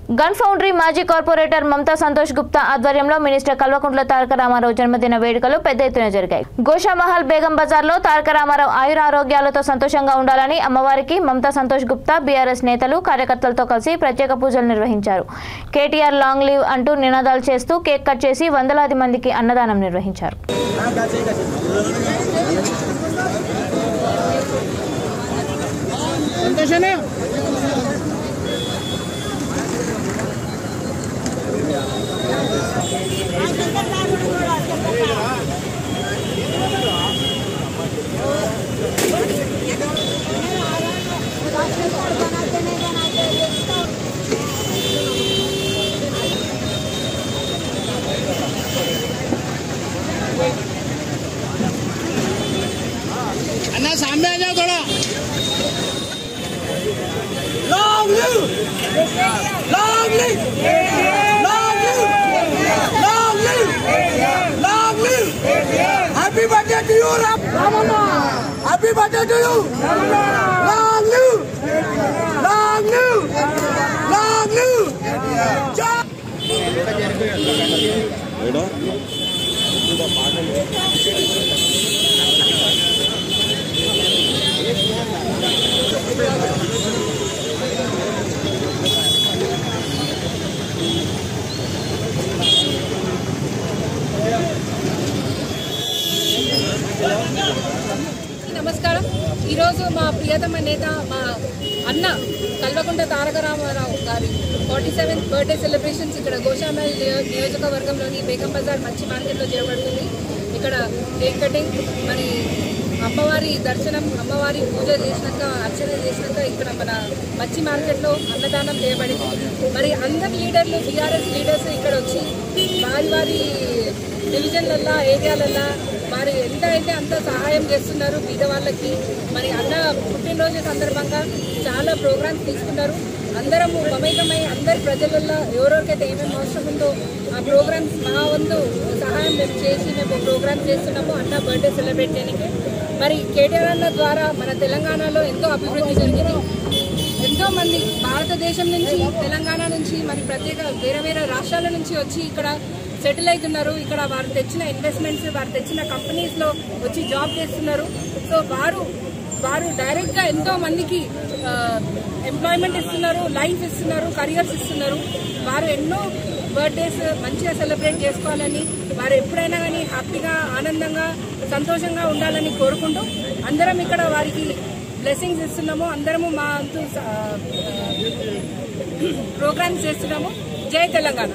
Gun foundry మాజీ corporator Mamata Santosh Gupta ఆధ్వర్యంలో minister Kalvakuntla Taraka Ramarao జన్మదిన వేడుకలు పెద్ద ఎత్తున జరిగాయి. గోషామహల్ బేగం బజార్లో తారక రామారావు ఆయురారోగ్యాలతో సంతోషంగా ఉండాలని అమ్మవారికి మమతా సంతోష్ గుప్తా బీఆర్ఎస్ నేతలు కార్యకర్తలతో కలిసి ప్రత్యేక పూజలు నిర్వహించారు. కేటీఆర్ లాంగ్ లీవ్ అంటూ నినాదాలు చేస్తూ కేక్ కట్ చేసి వందలాది మందికి అన్నదానం నిర్వహించారు. अन्ना सामने आ जाओ थोड़ा। Long live, long live, long live, long live, long live. Happy birthday to you Ramanna, happy birthday to you. Long live, long live, long live. నమస్కారం. ఈరోజు మా ప్రియతమ నేత మా అన్న కల్వకుంట్ల తారక రామారావు గారి 47th బర్త్డే సెలబ్రేషన్స్ ఇక్కడ గోషామహల్ నియోజకవర్గంలోని బేగం బజార్ మంచి మార్కెట్లో చేయబడుతుంది. ఇక్కడ కేక్ కటింగ్, మరి అమ్మవారి దర్శనం, అమ్మవారి పూజ చేసినాక, అర్చన చేసినాక ఇక్కడ మన మచ్చి మార్కెట్లో అన్నదానం చేయబడింది. మరి అందరు లీడర్లు, బీఆర్ఎస్ లీడర్స్ ఇక్కడ వచ్చి వారి వారి డివిజన్లల్లో, ఏరియాలల్లో వారు ఎంత అయితే అంత సహాయం చేస్తున్నారు పేదవాళ్ళకి. మరి అన్న పుట్టినరోజు సందర్భంగా చాలా ప్రోగ్రామ్స్ తీసుకున్నారు. అందరము మమేకమై అందరి ప్రజలలో ఎవరెవరికైతే ఏమేమి అవసరం ఉందో ఆ ప్రోగ్రామ్స్ మా వంతు సహాయం మేము ప్రోగ్రామ్స్ చేస్తున్నాము అన్న బర్త్డే సెలబ్రేట్ చేయడానికి. మరి కేటీఆర్ అన్న ద్వారా మన తెలంగాణలో ఎంతో అభివృద్ధి జరిగింది. ఎంతోమంది భారతదేశం నుంచి, తెలంగాణ నుంచి, మరి ప్రత్యేక వేరే వేరే రాష్ట్రాల నుంచి వచ్చి ఇక్కడ సెటిల్ అవుతున్నారు. ఇక్కడ వారు తెచ్చిన ఇన్వెస్ట్మెంట్స్, వారు తెచ్చిన కంపెనీస్లో వచ్చి జాబ్ చేస్తున్నారు. సో వారు డైరెక్ట్గా ఎంతో మందికి ఎంప్లాయ్మెంట్ ఇస్తున్నారు, లైఫ్ ఇస్తున్నారు, కరియర్స్ ఇస్తున్నారు. వారు ఎన్నో బర్త్డేస్ మంచిగా సెలబ్రేట్ చేసుకోవాలని, వారు ఎప్పుడైనా కానీ హ్యాపీగా, ఆనందంగా, సంతోషంగా ఉండాలని కోరుకుంటూ అందరం ఇక్కడ వారికి బ్లెస్సింగ్స్ ఇస్తున్నాము. అందరము మా అంతు ప్రోగ్రామ్స్ చేస్తున్నాము. జై తెలంగాణ.